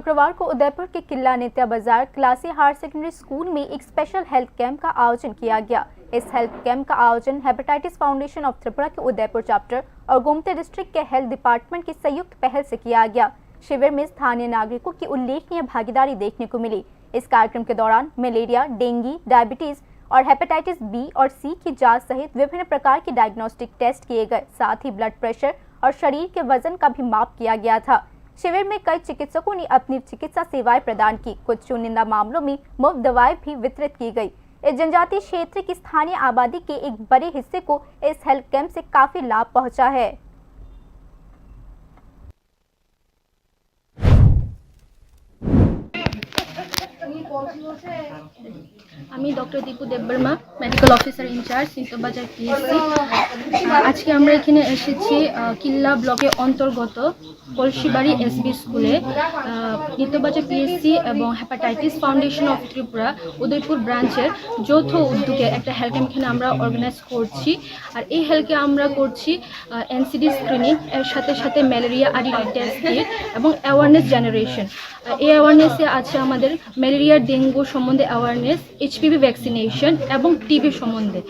शुक्रवार को उदयपुर के किला नित्या बाजार क्लासी हायर सेकेंडरी स्कूल में एक स्पेशल हेल्थ कैंप का आयोजन किया गया। इस हेल्थ कैंप का आयोजन हेपेटाइटिस फाउंडेशन ऑफ त्रिपुरा के उदयपुर चैप्टर और गोमती डिस्ट्रिक्ट के हेल्थ डिपार्टमेंट की संयुक्त पहल से किया गया। शिविर में स्थानीय नागरिकों की उल्लेखनीय भागीदारी देखने को मिली। इस कार्यक्रम के दौरान मलेरिया, डेंगू, डायबिटीज और हेपेटाइटिस बी और सी की जांच सहित विभिन्न प्रकार के डायग्नोस्टिक टेस्ट किए गए। साथ ही ब्लड प्रेशर और शरीर के वजन का भी माप किया गया था। शिविर में कई चिकित्सकों ने अपनी चिकित्सा सेवाएं प्रदान की। कुछ चुनिंदा मामलों में मुफ्त दवाएं भी वितरित की गई। इस जनजातीय क्षेत्र की स्थानीय आबादी के एक बड़े हिस्से को इस हेल्थ कैंप से काफी लाभ पहुंचा है। আমি doctor Dipu Debbarma, medical officer in charge Nityabazar PSC. আজকে আমরা এখানে এসেছি কিল্লা ব্লকের অন্তর্গত কলসিবাড়ি এসবি স্কুলে নিত্যবাজার পিএসসি এবং hepatitis foundation of Tripura Udaipur ব্রাঞ্চের যৌথ উদ্যোগে একটা হেলথ ক্যাম্প এখানে আমরা অর্গানাইজ করছি। আর এই হেলথ ক্যাম্প আমরা করছি এনসিডি স্ক্রিনিং এর সাথে সাথে ম্যালেরিয়া আইডি টেস্ট এবং অ্যাওয়ারনেস জেনারেশন। এই অ্যাওয়ারনেসে আছে আমাদের ম্যালেরিয়া, ডেঙ্গু সম্বন্ধে অ্যাওয়ারনেস, এইচপিভি ভ্যাকসিনেশন এবং টিবি সম্বন্ধে।